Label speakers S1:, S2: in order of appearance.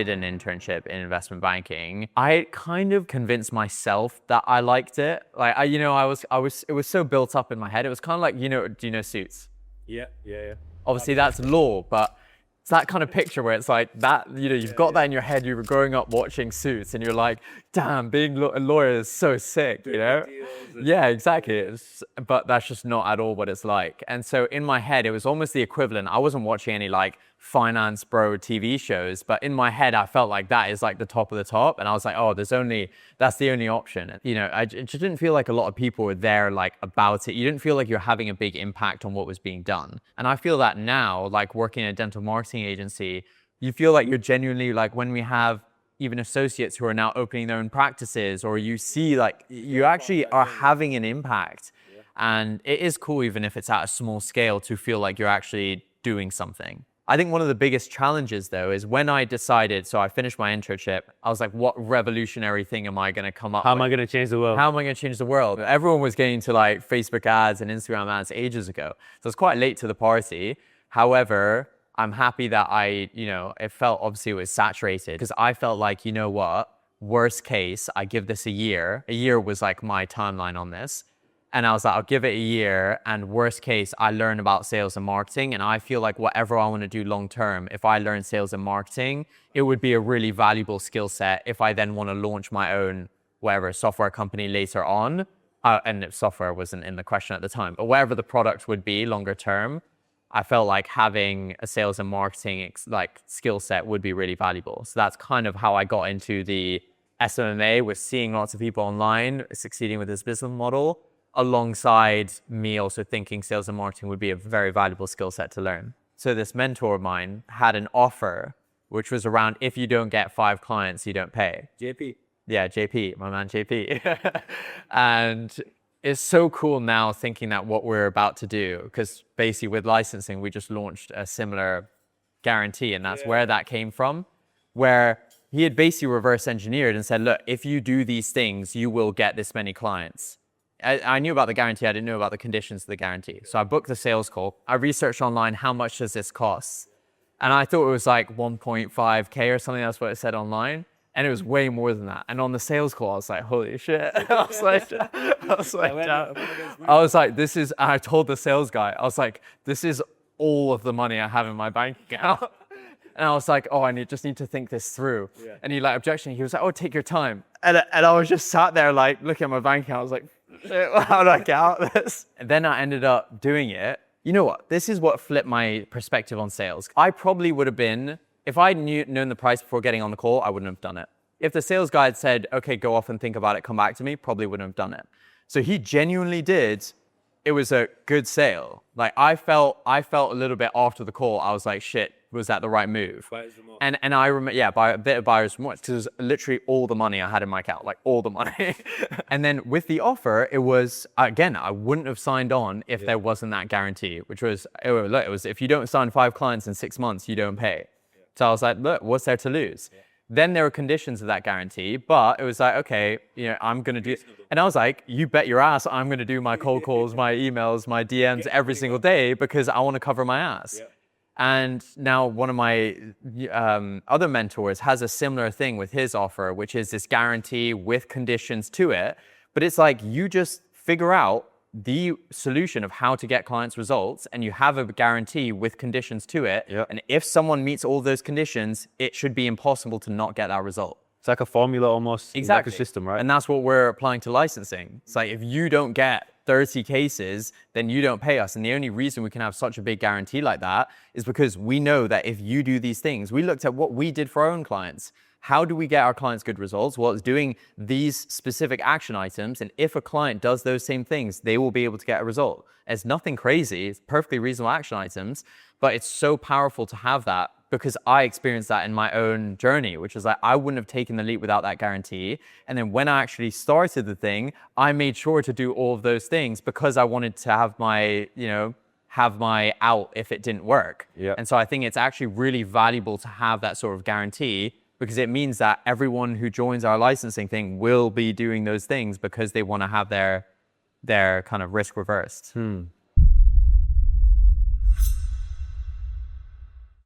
S1: did an internship in investment banking, I kind of convinced myself that I liked it. Like, it was so built up in my head. It was kind of like, do you know Suits?
S2: Yeah.
S1: Obviously that's law, but it's that kind of picture where it's like that, you've got that in your head. You were growing up watching Suits and you're like, damn, being a lawyer is so sick, Yeah, exactly. But that's just not at all what it's like. And so in my head, it was almost the equivalent. I wasn't watching any like finance bro TV shows, but in my head, I felt like that is like the top of the top. And I was like, oh, that's the only option. I just didn't feel like a lot of people were there like about it. You didn't feel like you're having a big impact on what was being done. And I feel that now, like working in a dental marketing agency, you feel like you're genuinely like when we have even associates who are now opening their own practices, or you see like you actually are having an impact. And it is cool, even if it's at a small scale, to feel like you're actually doing something. I think one of the biggest challenges though is when I decided, so I finished my internship, I was like, what revolutionary thing am I gonna come up with?
S2: How am I gonna change the world?
S1: How am I gonna change the world? Everyone was getting to like Facebook ads and Instagram ads ages ago. So it's quite late to the party. However, I'm happy that it felt obviously it was saturated because I felt like, you know what, worst case, I give this a year. A year was like my timeline on this. And I was like, I'll give it a year, and worst case, I learn about sales and marketing. And I feel like whatever I want to do long term, if I learn sales and marketing, it would be a really valuable skill set if I then want to launch my own software company later on. And if software wasn't in the question at the time, but whatever the product would be longer term, I felt like having a sales and marketing like skill set would be really valuable. So that's kind of how I got into the SMMA, was seeing lots of people online succeeding with this business model, alongside me also thinking sales and marketing would be a very valuable skill set to learn. So this mentor of mine had an offer, which was around, if you don't get 5 clients, you don't pay.
S2: JP.
S1: Yeah, JP, my man JP. And it's so cool now thinking that what we're about to do, because basically with licensing, we just launched a similar guarantee, and that's where that came from, where he had basically reverse engineered and said, look, if you do these things, you will get this many clients. I knew about the guarantee. I didn't know about the conditions of the guarantee. So I booked the sales call. I researched online, how much does this cost? And I thought it was like 1.5K or something. That's what it said online. And it was way more than that. And on the sales call, I was like, holy shit. I told the sales guy, I was like, this is all of the money I have in my bank account. And I was like, oh, I just need to think this through. Yeah. And he like objection. He was like, oh, take your time. And I was just sat there like looking at my bank account. I was like, how do I get out of this? And then I ended up doing it. You know what? This is what flipped my perspective on sales. I probably would have been, if I'd known the price before getting on the call, I wouldn't have done it. If the sales guy had said, okay, go off and think about it, come back to me, probably wouldn't have done it. So he genuinely did. It was a good sale. Like I felt a little bit after the call, I was like, shit, was that the right move?
S2: Buyer's remorse.
S1: And I remember, by a bit of buyer's remorse, because it was literally all the money I had in my account, like all the money. And then with the offer, it was, again, I wouldn't have signed on if there wasn't that guarantee, which was, it was, if you don't sign 5 clients in 6 months, you don't pay. Yeah. So I was like, look, what's there to lose? Yeah. Then there were conditions of that guarantee, but it was like, okay, I'm going to do, and I was like, you bet your ass I'm going to do my cold calls, my emails, my DMs every single day because I want to cover my ass. Yeah. And now one of my other mentors has a similar thing with his offer, which is this guarantee with conditions to it. But it's like, you just figure out the solution of how to get clients results, and you have a guarantee with conditions to it. Yep. And if someone meets all those conditions, it should be impossible to not get that result.
S2: It's like a formula almost.
S1: Exactly.
S2: Like a system, right?
S1: And that's what we're applying to licensing. It's like, if you don't get 30 cases, then you don't pay us. And the only reason we can have such a big guarantee like that is because we know that if you do these things, we looked at what we did for our own clients. How do we get our clients good results? Well, it's doing these specific action items. And if a client does those same things, they will be able to get a result. It's nothing crazy. It's perfectly reasonable action items, but it's so powerful to have that because I experienced that in my own journey, which is like, I wouldn't have taken the leap without that guarantee. And then when I actually started the thing, I made sure to do all of those things because I wanted to have my, have my out if it didn't work. Yep. And so I think it's actually really valuable to have that sort of guarantee, because it means that everyone who joins our licensing thing will be doing those things because they want to have their kind of risk reversed.